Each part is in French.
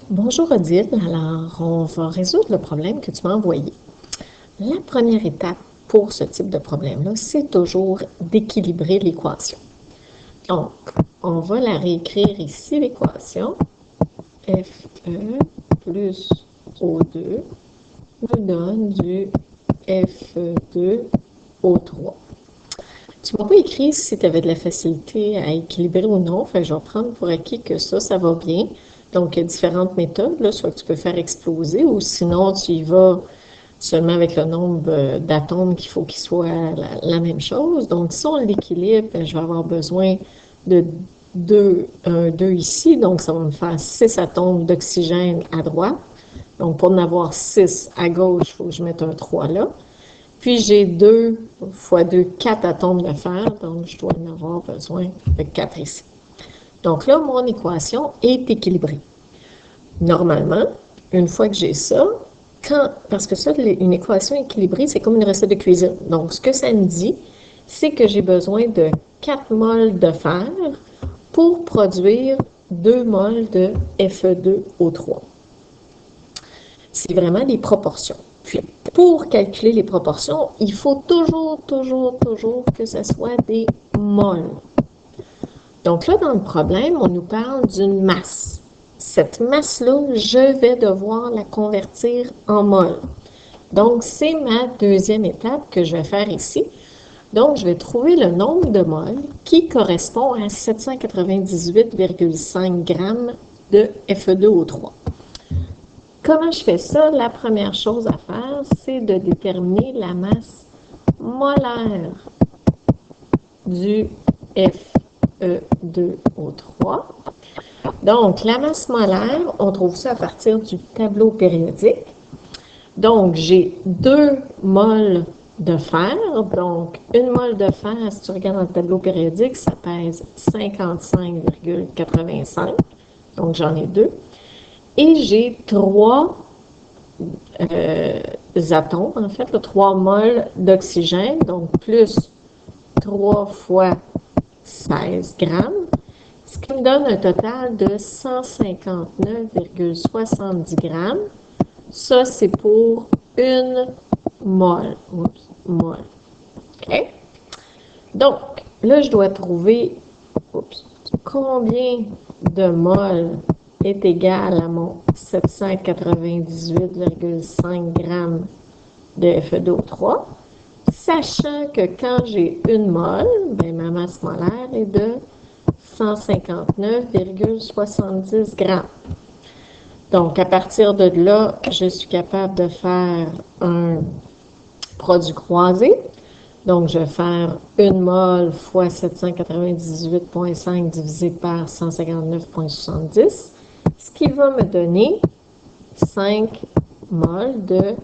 Bonjour Odile, alors on va résoudre le problème que tu m'as envoyé. La première étape pour ce type de problème-là, c'est toujours d'équilibrer l'équation. Donc, on va la réécrire ici, l'équation. FE plus O2 nous donne du Fe2O3. Tu m'as pas écrit si tu avais de la facilité à équilibrer ou non, fait que je vais prendre pour acquis que ça va bien. Donc, il y a différentes méthodes, là, soit que tu peux faire exploser ou sinon tu y vas seulement avec le nombre d'atomes qu'il faut qu'ils soient la même chose. Donc, si on l'équilibre, je vais avoir besoin de 2 ici, donc ça va me faire 6 atomes d'oxygène à droite. Donc, pour en avoir 6 à gauche, il faut que je mette un 3 là. Puis j'ai 2 fois 2, 4 atomes de fer, donc je dois en avoir besoin de 4 ici. Donc là, mon équation est équilibrée. Normalement, une fois que j'ai ça, parce que ça, une équation équilibrée, c'est comme une recette de cuisine. Donc, ce que ça me dit, c'est que j'ai besoin de 4 moles de fer pour produire 2 moles de Fe2O3. C'est vraiment des proportions. Puis, pour calculer les proportions, il faut toujours que ce soit des moles. Donc là, dans le problème, on nous parle d'une masse. Cette masse-là, je vais devoir la convertir en moles. Donc, c'est ma deuxième étape que je vais faire ici. Donc, je vais trouver le nombre de moles qui correspond à 798,5 grammes de Fe2O3. Comment je fais ça? La première chose à faire, c'est de déterminer la masse molaire du Fe2O3. Donc, la masse molaire, on trouve ça à partir du tableau périodique. Donc, j'ai 2 moles de fer. Donc, une mole de fer, si tu regardes dans le tableau périodique, ça pèse 55,85. Donc, j'en ai 2. Et j'ai 3 atomes, en fait, 3 moles d'oxygène, donc plus 3 fois 16 grammes, ce qui me donne un total de 159,70 grammes. Ça, c'est pour une mole. Mole. OK? Donc, là, je dois trouver combien de moles est égal à mon 798,5 grammes de Fe2O3, sachant que quand j'ai une mole, ben, ma masse molaire est de 159,70 grammes. Donc, à partir de là, je suis capable de faire un produit croisé. Donc, je vais faire une mole fois 798,5 divisé par 159,70, ce qui va me donner 5 moles de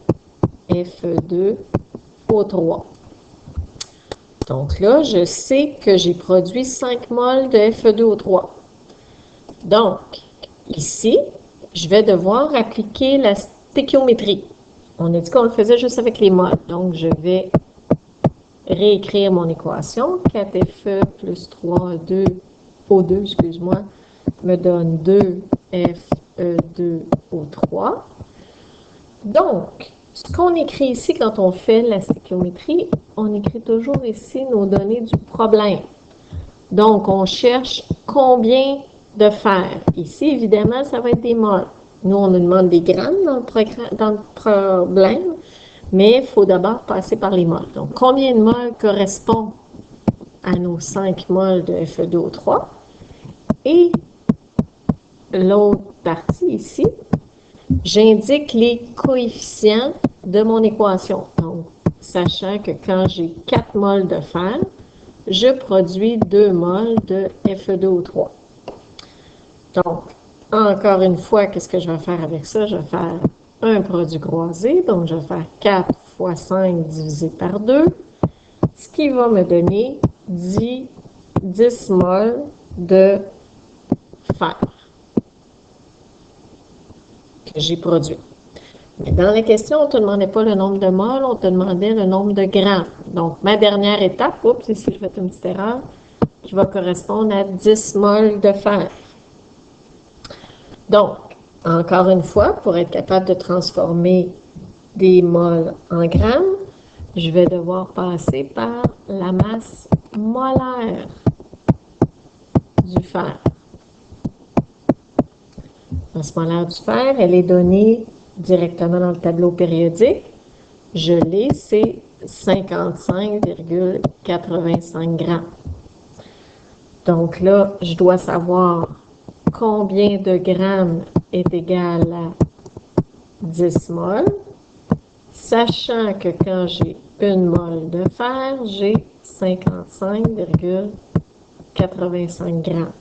Fe2O3. Donc là, je sais que j'ai produit 5 moles de Fe2O3. Donc, ici, je vais devoir appliquer la stéchiométrie. On a dit qu'on le faisait juste avec les moles. Donc, je vais réécrire mon équation. 4Fe plus 3O2, excuse-moi, me donne 2Fe2O3. Donc, ce qu'on écrit ici quand on fait la stéchiométrie, on écrit toujours ici nos données du problème. Donc, on cherche combien de fer. Ici, évidemment, ça va être des moles. Nous, on nous demande des grammes dans le problème, mais il faut d'abord passer par les moles. Donc, combien de moles correspond à nos 5 moles de Fe2O3? Et l'autre partie ici, j'indique les coefficients de mon équation. Donc, sachant que quand j'ai 4 moles de fer, je produis 2 moles de Fe2O3. Donc, encore une fois, qu'est-ce que je vais faire avec ça? Je vais faire un produit croisé. Donc, je vais faire 4 fois 5 divisé par 2, ce qui va me donner 10 moles de fer que j'ai produit. Mais dans la question, on ne te demandait pas le nombre de moles, on te demandait le nombre de grammes. Donc, ma dernière étape, ici je fais une petite erreur, qui va correspondre à 10 moles de fer. Donc, Encore une fois, pour être capable de transformer des moles en grammes, je vais devoir passer par la masse molaire du fer. La masse molaire du fer, elle est donnée directement dans le tableau périodique. Je l'ai, c'est 55,85 grammes. Donc là, je dois savoir combien de grammes est égal à 10 moles, sachant que quand j'ai une mole de fer, j'ai 55,85 grammes.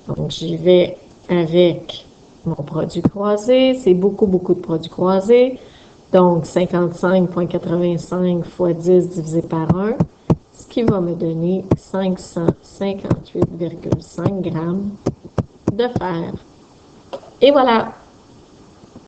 Donc, j'y vais avec mon produit croisé. C'est beaucoup de produits croisés. Donc, 55,85 fois 10 divisé par 1, ce qui va me donner 558,5 grammes de fer. Et voilà!